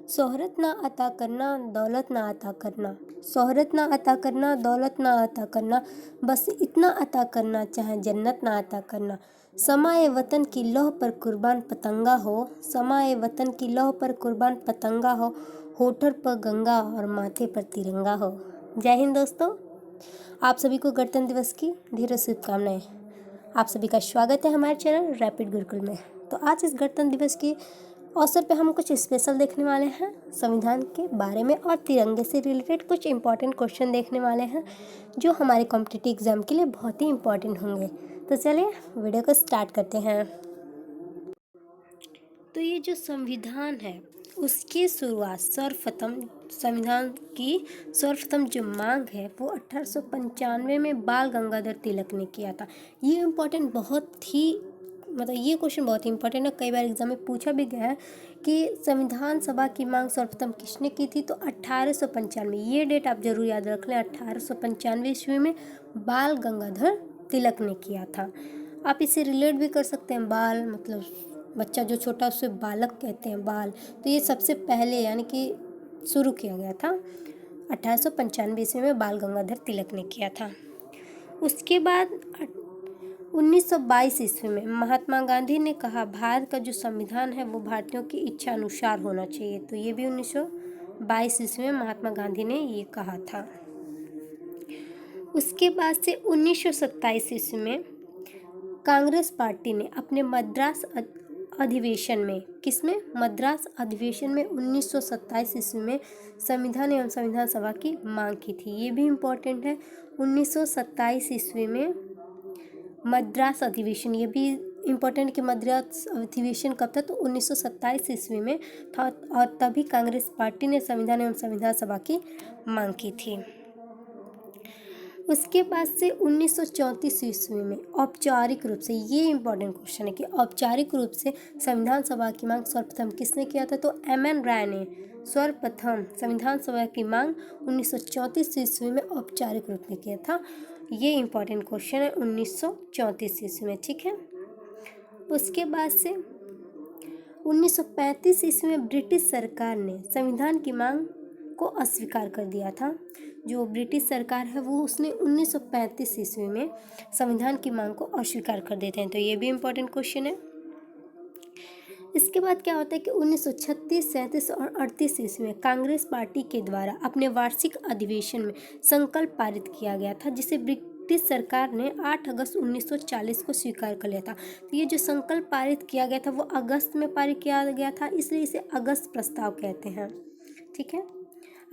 शोहरत ना अता करना, दौलत ना अता करना। शोहरत ना अता करना, दौलत ना अता करना, बस इतना अता करना, चाहे जन्नत ना अता करना। समाए वतन की लौह पर कुर्बान पतंगा हो, समाए वतन की लौह पर कुर्बान पतंगा हो, होठर पर गंगा और माथे पर तिरंगा हो। जय हिंद दोस्तों, आप सभी को गणतंत्र दिवस की ढेरों शुभकामनाएं। आप सभी का स्वागत है हमारे चैनल रैपिड गुरुकुल में। तो आज इस गणतंत्र दिवस के अवसर पे हम कुछ स्पेशल देखने वाले हैं संविधान के बारे में, और तिरंगे से रिलेटेड कुछ इम्पॉर्टेंट क्वेश्चन देखने वाले हैं जो हमारे कॉम्पिटिटिव एग्जाम के लिए बहुत ही इम्पॉर्टेंट होंगे। तो चलिए वीडियो को स्टार्ट करते हैं। तो ये जो संविधान है उसकी शुरुआत सर्वप्रथम संविधान की सर्वप्रथम जो मांग है वो 1895 में बाल गंगाधर तिलक ने किया था। ये इम्पोर्टेंट बहुत ही ये क्वेश्चन बहुत ही इंपॉर्टेंट है, कई बार एग्जाम में पूछा भी गया है कि संविधान सभा की मांग सर्वप्रथम किसने की थी। तो 1895, ये डेट आप जरूर याद रख लें। 1895 ईस्वी में बाल गंगाधर तिलक ने किया था। आप इसे रिलेट भी कर सकते हैं, बाल मतलब बच्चा जो छोटा उसे बालक कहते हैं, बाल। तो ये सबसे पहले यानी कि शुरू किया गया था 1895 ईस्वी में बाल गंगाधर तिलक ने किया था। उसके बाद 1922 ईस्वी में महात्मा गांधी ने कहा भारत का जो संविधान है वो भारतीयों की इच्छा अनुसार होना चाहिए। तो ये भी 1922 ईस्वी में महात्मा गांधी ने ये कहा था। उसके बाद से 1927 ईस्वी में कांग्रेस पार्टी ने अपने मद्रास अधिवेशन में, किसमें, मद्रास अधिवेशन में 1927 ईस्वी में संविधान एवं संविधान सभा की मांग की थी। ये भी इम्पोर्टेंट है। 1927 ईस्वी में मद्रास अधिवेशन, ये भी इम्पोर्टेंट कि मद्रास अधिवेशन कब था, तो 1927 ईस्वी में था, और तभी कांग्रेस पार्टी ने संविधान एवं संविधान सभा की मांग की थी। उसके बाद से 1934 ईस्वी में औपचारिक रूप से, ये इम्पोर्टेंट क्वेश्चन है कि औपचारिक रूप से संविधान सभा की मांग सर्वप्रथम किसने किया था। तो एम.एन. राय ने सर्वप्रथम संविधान सभा की मांग 1934 ईस्वी में औपचारिक रूप में किया था। ये इम्पोर्टेंट क्वेश्चन है 1934 ईस्वी में, ठीक है। उसके बाद से 1935 ईस्वी में ब्रिटिश सरकार ने संविधान की मांग को अस्वीकार कर दिया था। जो ब्रिटिश सरकार है वो उसने 1935 ईस्वी में संविधान की मांग को अस्वीकार कर देते हैं। तो ये भी इम्पोर्टेंट क्वेश्चन है। इसके बाद क्या होता है कि 1936, 37 और 38 ईस्वी में कांग्रेस पार्टी के द्वारा अपने वार्षिक अधिवेशन में संकल्प पारित किया गया था, जिसे ब्रिटिश सरकार ने 8 अगस्त 1940 को स्वीकार कर लिया था। तो ये जो संकल्प पारित किया गया था वो अगस्त में पारित किया गया था, इसलिए इसे अगस्त प्रस्ताव कहते हैं, ठीक है,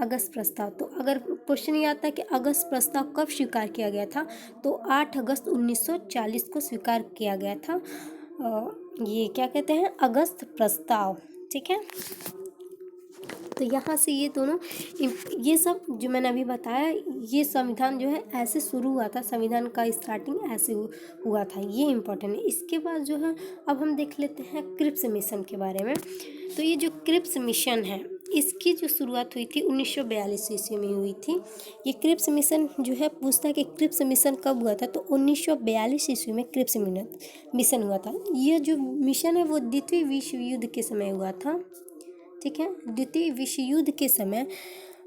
अगस्त प्रस्ताव। तो अगर क्वेश्चन ये आता है कि अगस्त प्रस्ताव कब स्वीकार किया गया था, तो 8 अगस्त 1940 को स्वीकार किया गया था। ये क्या कहते हैं, अगस्त प्रस्ताव, ठीक है। तो यहाँ से ये दोनों, ये सब जो मैंने अभी बताया, ये संविधान जो है ऐसे शुरू हुआ था, संविधान का स्टार्टिंग ऐसे हुआ था, ये इम्पोर्टेंट है। इसके बाद जो है अब हम देख लेते हैं क्रिप्स मिशन के बारे में। तो ये जो क्रिप्स मिशन है इसकी जो शुरुआत हुई थी 1942 ईस्वी में हुई थी। ये क्रिप्स मिशन जो है पूछता है कि क्रिप्स मिशन कब हुआ था, तो 1942 ईस्वी में क्रिप्स मिशन हुआ था। यह जो मिशन है वो द्वितीय विश्व युद्ध के समय हुआ था, ठीक है। द्वितीय विश्व युद्ध के समय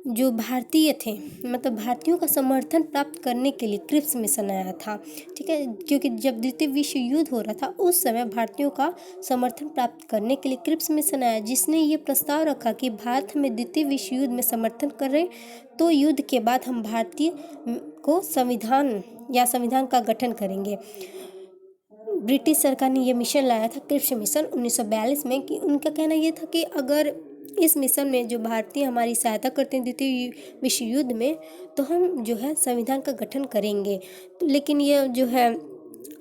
जो भारतीय थे, मतलब भारतीयों का समर्थन प्राप्त करने के लिए क्रिप्स मिशन आया था, ठीक है। क्योंकि जब द्वितीय विश्व युद्ध हो रहा था उस समय भारतीयों का समर्थन प्राप्त करने के लिए क्रिप्स मिशन आया, जिसने ये प्रस्ताव रखा कि भारत में द्वितीय विश्व युद्ध में समर्थन करें तो युद्ध के बाद हम भारतीय को संविधान का गठन करेंगे। ब्रिटिश सरकार ने यह मिशन लाया था क्रिप्स मिशन 1942 में, कि उनका कहना यह था कि अगर इस मिशन में जो भारतीय हमारी सहायता करते हैं द्वितीय विश्व युद्ध में, तो हम जो है संविधान का गठन करेंगे। तो लेकिन यह जो है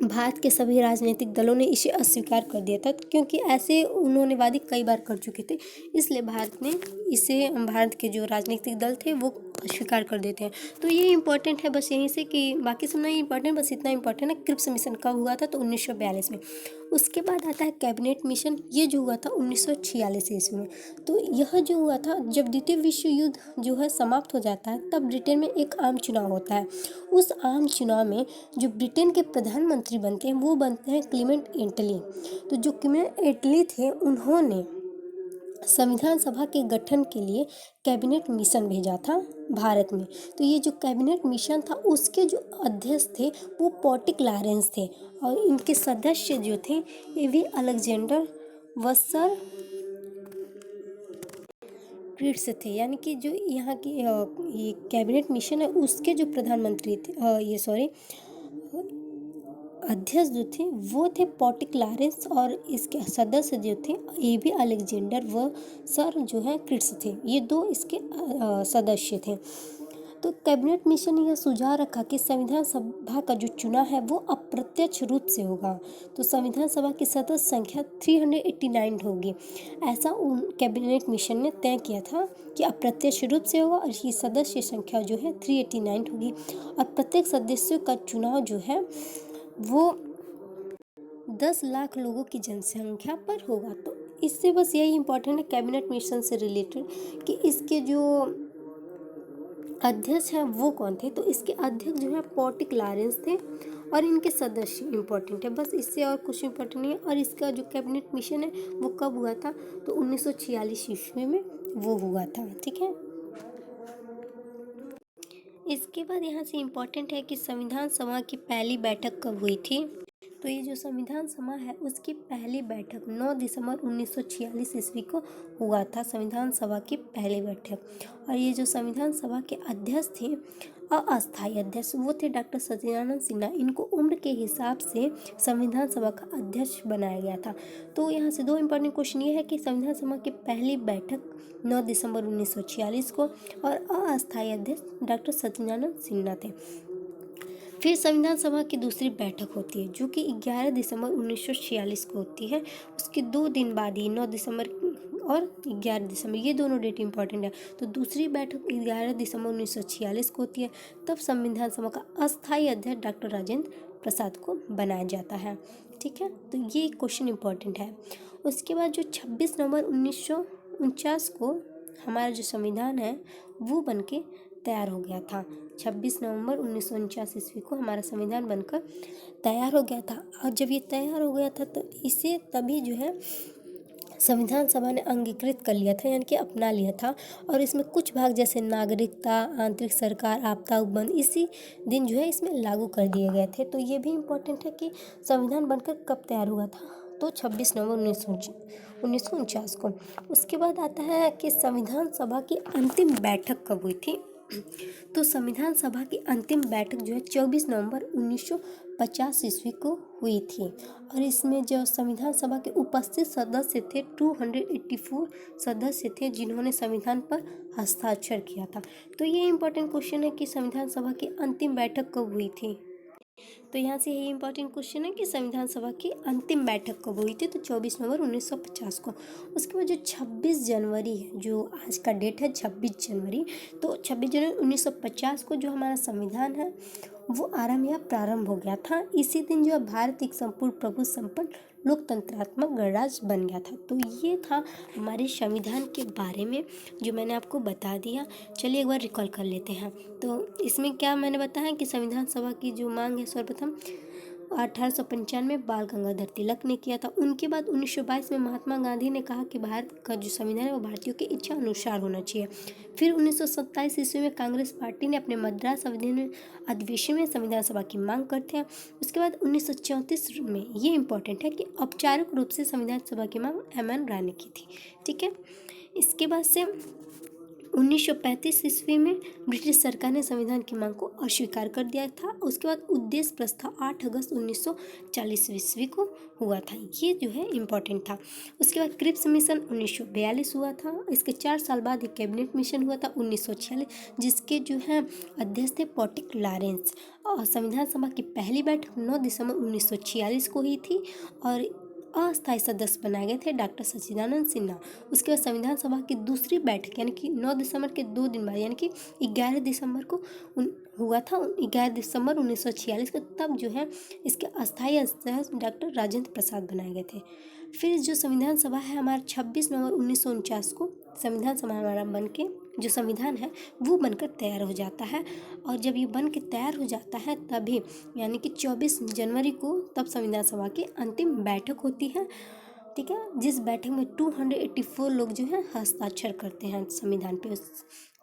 भारत के सभी राजनीतिक दलों ने इसे अस्वीकार कर दिया था, क्योंकि ऐसे उन्होंने वादे कई बार कर चुके थे, इसलिए भारत के जो राजनीतिक दल थे वो अस्वीकार कर देते हैं। तो ये इम्पोर्टेंट है बस यहीं से, कि बाकी सब नहीं इम्पोर्टेंट, बस इतना इम्पोर्टेंट है क्रिप्स मिशन कब हुआ था, तो 1942 में। उसके बाद आता है कैबिनेट मिशन, ये जो हुआ था 1946 ईस्वी में। तो यह जो हुआ था जब द्वितीय विश्व युद्ध जो है समाप्त हो जाता है, तब ब्रिटेन में एक आम चुनाव होता है। उस आम चुनाव में जो ब्रिटेन के प्रधानमंत्री बनते हैं वो बनते हैं क्लीमेंट एटली। तो जो क्लीमेंट एटली थे उन्होंने संविधान सभा के गठन के लिए कैबिनेट मिशन भेजा था भारत में। तो ये जो कैबिनेट मिशन था उसके जो अध्यक्ष थे वो पॉटिक लॉरेंस थे और इनके सदस्य जो थे एवी अलेक्जेंडर व सर क्रिट्स थे। यानी कि जो यहाँ की ये कैबिनेट मिशन है उसके जो प्रधानमंत्री थे अध्यक्ष जो थे वो थे पॉटिक लॉरेंस और इसके सदस्य जो थे एवी अलेक्जेंडर व सर जो है क्रिट्स थे। ये दो इसके सदस्य थे। तो कैबिनेट मिशन ने यह सुझाव रखा कि संविधान सभा का जो चुनाव है वो अप्रत्यक्ष रूप से होगा। तो संविधान सभा की सदस्य संख्या 389 होगी, ऐसा उन कैबिनेट मिशन ने तय किया था कि अप्रत्यक्ष रूप से होगा और इसकी सदस्य संख्या जो है 389 होगी और प्रत्येक सदस्यों का चुनाव जो है वो 10 लाख लोगों की जनसंख्या पर होगा। तो इससे बस यही इम्पोर्टेंट है कैबिनेट मिशन से रिलेटेड कि इसके जो अध्यक्ष हैं वो कौन थे। तो इसके अध्यक्ष जो है पॉटिक लॉरेंस थे और इनके सदस्य इम्पोर्टेंट है, बस इससे और कुछ इम्पोर्टेंट नहीं है। और इसका जो कैबिनेट मिशन है वो कब हुआ था, तो 1946 ईस्वी में वो हुआ था। ठीक है, इसके बाद यहाँ से इम्पोर्टेंट है कि संविधान सभा की पहली बैठक कब हुई थी। तो ये जो संविधान सभा है उसकी पहली बैठक 9 दिसंबर 1946 ईस्वी को हुआ था, संविधान सभा की पहली बैठक। और ये जो संविधान सभा के अध्यक्ष थे, अस्थायी अध्यक्ष, वो थे डॉक्टर सचिदानंद सिन्हा। इनको उम्र के हिसाब से संविधान सभा का अध्यक्ष बनाया गया था। तो यहाँ से दो इम्पोर्टेंट क्वेश्चन ये है कि संविधान सभा की पहली बैठक 9 दिसंबर 1946 को और अस्थायी अध्यक्ष डॉक्टर सचिदानंद सिन्हा थे। फिर संविधान सभा की दूसरी बैठक होती है जो कि 11 दिसंबर 1946 को होती है। उसके 2 दिन बाद ही 9 दिसंबर और 11 दिसंबर, ये दोनों डेट इंपॉर्टेंट है। तो दूसरी बैठक 11 दिसंबर 1946 को होती है। तब संविधान सभा का अस्थायी अध्यक्ष डॉक्टर राजेंद्र प्रसाद को बनाया जाता है। ठीक है, तो ये क्वेश्चन इंपॉर्टेंट है। उसके बाद जो 26 नवंबर 1949 को हमारा जो संविधान है वो बनके तैयार हो गया था। 26 नवंबर 1949 ईस्वी को हमारा संविधान बनकर तैयार हो गया था। और जब ये तैयार हो गया था तो इसे तभी जो है संविधान सभा ने अंगीकृत कर लिया था, यानी कि अपना लिया था। और इसमें कुछ भाग जैसे नागरिकता, आंतरिक सरकार, आपदा उपबंध इसी दिन जो है इसमें लागू कर दिए गए थे। तो ये भी इम्पोर्टेंट है कि संविधान बनकर कब तैयार हुआ था, तो 26 नवंबर 1949 को। उसके बाद आता है कि संविधान सभा की अंतिम बैठक कब हुई थी। तो संविधान सभा की अंतिम बैठक जो है 24 नवंबर 1950 ईस्वी को हुई थी। और इसमें जो संविधान सभा के उपस्थित सदस्य थे 284 सदस्य थे जिन्होंने संविधान पर हस्ताक्षर किया था। तो ये इम्पोर्टेंट क्वेश्चन है कि संविधान सभा की अंतिम बैठक कब हुई थी। तो यहाँ से यही इंपॉर्टेंट क्वेश्चन है कि संविधान सभा की अंतिम बैठक कब हुई थी, तो 24 नवंबर 1950 को। उसके बाद जो 26 जनवरी है, जो आज का डेट है 26 जनवरी, तो 26 जनवरी 1950 को जो हमारा संविधान है वो प्रारंभ हो गया था। इसी दिन जो है भारत एक संपूर्ण प्रभु संपन्न लोकतंत्रात्मक गणराज्य बन गया था। तो ये था हमारे संविधान के बारे में जो मैंने आपको बता दिया। चलिए एक बार रिकॉल कर लेते हैं। तो इसमें क्या मैंने बताया कि संविधान सभा की जो मांग है सर्वप्रथम 1895 बाल गंगाधर तिलक ने किया था। उनके बाद 1922 में महात्मा गांधी ने कहा कि भारत का जो संविधान है वो भारतीयों की इच्छा अनुसार होना चाहिए। फिर 1927 ईस्वी में कांग्रेस पार्टी ने अपने मद्रास अधिवेशन में संविधान सभा की मांग करते हैं। उसके बाद 1934 में ये इंपॉर्टेंट है कि औपचारिक रूप से संविधान सभा की मांग M.N. राय ने की थी। ठीक है, इसके बाद से 1935 ईस्वी में ब्रिटिश सरकार ने संविधान की मांग को अस्वीकार कर दिया था। उसके बाद उद्देश्य प्रस्ताव 8 अगस्त 1940 ईस्वी को हुआ था। ये जो है इम्पोर्टेंट था। उसके बाद क्रिप्स मिशन 1942 हुआ था। इसके 4 साल बाद एक कैबिनेट मिशन हुआ था 1946, जिसके जो है अध्यक्ष थे पॉटिक लॉरेंस। और संविधान सभा की पहली बैठक 9 दिसंबर 1946 को हुई थी और अस्थायी सदस्य बनाए गए थे डॉक्टर सचिदानंद सिन्हा। उसके बाद संविधान सभा की दूसरी बैठक यानी कि 9 दिसंबर के 2 दिन बाद यानी कि 11 दिसंबर को हुआ था, 11 दिसंबर 1946 को। तब जो है इसके अस्थायी अध्यक्ष डॉक्टर राजेंद्र प्रसाद बनाए गए थे। फिर जो संविधान सभा है हमारा 26 नवंबर 1949 को संविधान सभा हमारा बन के जो संविधान है वो बनकर तैयार हो जाता है। और जब ये बन के तैयार हो जाता है तभी यानी कि 24 जनवरी को तब संविधान सभा की अंतिम बैठक होती है। ठीक है, जिस बैठक में 284 लोग जो है हस्ताक्षर करते हैं संविधान पे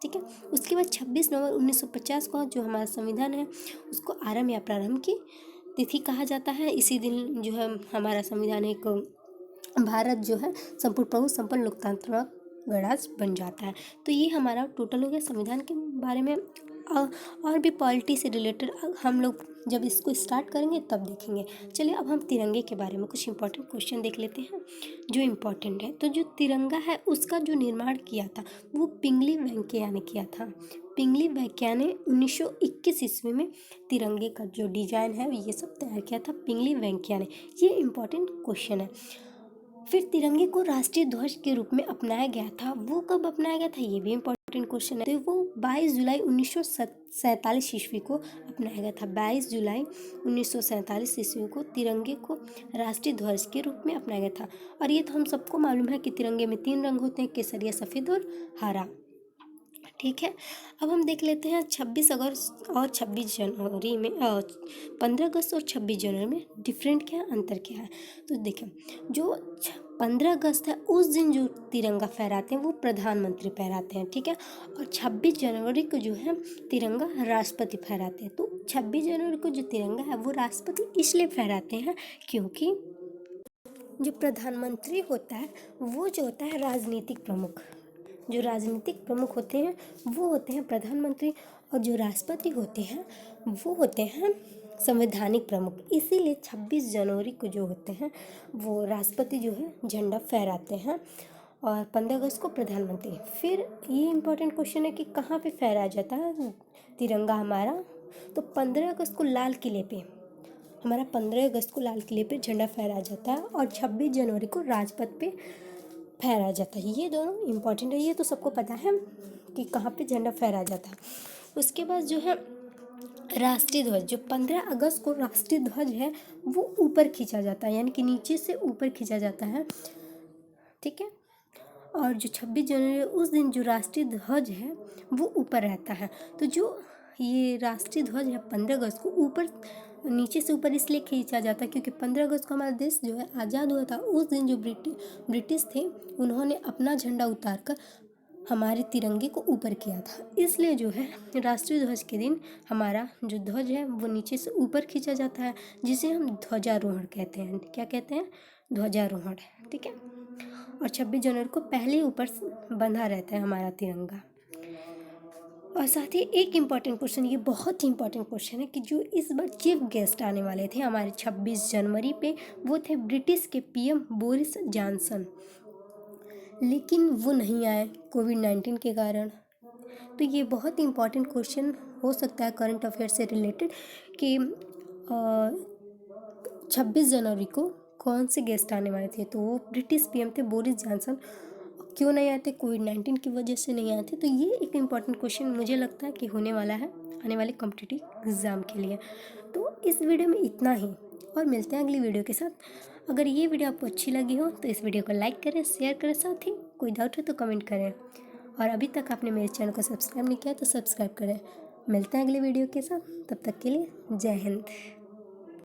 ठीक है। उसके बाद 26 नवंबर 1950 को जो हमारा संविधान है उसको आरंभ या प्रारंभ की तिथि कहा जाता है। इसी दिन जो है हमारा संविधान एक भारत जो है संपूर्ण प्रभु संपन्न लोकतांत्रिक गणराज्य बन जाता है। तो ये हमारा टोटल हो गया संविधान के बारे में। और भी पॉलिटी से रिलेटेड हम लोग जब इसको स्टार्ट करेंगे तब देखेंगे। चलिए अब हम तिरंगे के बारे में कुछ इंपॉर्टेंट क्वेश्चन देख लेते हैं जो इम्पोर्टेंट है। तो जो तिरंगा है उसका जो निर्माण किया था वो पिंगली वेंकैया ने किया था। पिंगली वेंकैया ने 1921 ईस्वी में तिरंगे का जो डिजाइन है ये सब तैयार किया था पिंगली वेंकैया ने। ये इम्पोर्टेंट क्वेश्चन है। फिर तिरंगे को राष्ट्रीय ध्वज के रूप में अपनाया गया था, वो कब अपनाया गया था ये भी इम्पोर्टेंट क्वेश्चन है। तो वो 22 जुलाई 1947 ईस्वी को अपनाया गया था। 22 जुलाई 1947 ईस्वी को तिरंगे को राष्ट्रीय ध्वज के रूप में अपनाया गया था। और ये तो हम सबको मालूम है कि तिरंगे में 3 रंग होते हैं, केसरिया, सफ़ेद और हरा। ठीक है, अब हम देख लेते हैं 26 अगस्त और 26 जनवरी में 15 अगस्त और 26 जनवरी में डिफरेंट क्या अंतर क्या है। तो देखें जो 15 अगस्त है उस दिन जो तिरंगा फहराते हैं वो प्रधानमंत्री फहराते हैं। ठीक है, और 26 जनवरी को जो है तिरंगा राष्ट्रपति फहराते हैं। तो 26 जनवरी को जो तिरंगा है वो राष्ट्रपति इसलिए फहराते हैं क्योंकि जो प्रधानमंत्री होता है वो जो होता है राजनीतिक प्रमुख, जो राजनीतिक प्रमुख होते हैं वो होते हैं प्रधानमंत्री, और जो राष्ट्रपति होते हैं वो होते हैं संवैधानिक प्रमुख। इसीलिए 26 जनवरी को जो होते हैं वो राष्ट्रपति जो है झंडा फहराते हैं और 15 अगस्त को प्रधानमंत्री। फिर ये इम्पोर्टेंट क्वेश्चन है कि कहाँ पे फहराया जाता है तिरंगा हमारा। तो 15 अगस्त को लाल किले पे हमारा 15 अगस्त को लाल किले पे झंडा फहराया जाता है और 26 जनवरी को राजपथ पे फहराया जाता है। ये दोनों इम्पॉर्टेंट है, ये तो सबको पता है कि कहाँ पे झंडा फहराया जाता है। उसके बाद जो है राष्ट्रीय ध्वज, जो 15 अगस्त को राष्ट्रीय ध्वज है वो ऊपर खींचा जाता है, यानी कि नीचे से ऊपर खींचा जाता है। ठीक है, और जो 26 जनवरी उस दिन जो राष्ट्रीय ध्वज है वो ऊपर रहता है। तो जो ये राष्ट्रीय ध्वज है 15 अगस्त को ऊपर नीचे से ऊपर इसलिए खींचा जाता है क्योंकि 15 अगस्त को हमारा देश जो है आज़ाद हुआ था। उस दिन जो ब्रिटिश थे उन्होंने अपना झंडा उतार कर हमारे तिरंगे को ऊपर किया था। इसलिए जो है राष्ट्रीय ध्वज के दिन हमारा जो ध्वज है वो नीचे से ऊपर खींचा जाता है, जिसे हम ध्वजारोहण कहते हैं। क्या कहते हैं? ध्वजारोहण। ठीक है, और 26 जनवरी को पहले ऊपर बंधा रहता है हमारा तिरंगा। और साथ ही एक इम्पॉर्टेंट क्वेश्चन, ये बहुत ही इम्पॉर्टेंट क्वेश्चन है कि जो इस बार चीफ गेस्ट आने वाले थे हमारे 26 जनवरी पे वो थे ब्रिटिश के पीएम बोरिस जॉनसन, लेकिन वो नहीं आए कोविड-19 के कारण। तो ये बहुत ही इम्पॉर्टेंट क्वेश्चन हो सकता है करंट अफेयर से रिलेटेड कि 26 जनवरी को कौन से गेस्ट आने वाले थे। तो वो ब्रिटिश पीएम थे बोरिस जॉनसन। क्यों नहीं आते? कोविड-19 की वजह से नहीं आते। तो ये एक इम्पॉर्टेंट क्वेश्चन मुझे लगता है कि होने वाला है आने वाले कॉम्पिटिटिव एग्ज़ाम के लिए। तो इस वीडियो में इतना ही और मिलते हैं अगली वीडियो के साथ। अगर ये वीडियो आपको अच्छी लगी हो तो इस वीडियो को लाइक करें, शेयर करें, साथ ही कोई डाउट हो तो कमेंट करें। और अभी तक आपने मेरे चैनल को सब्सक्राइब नहीं किया तो सब्सक्राइब करें। मिलते हैं अगली वीडियो के साथ, तब तक के लिए जय हिंद।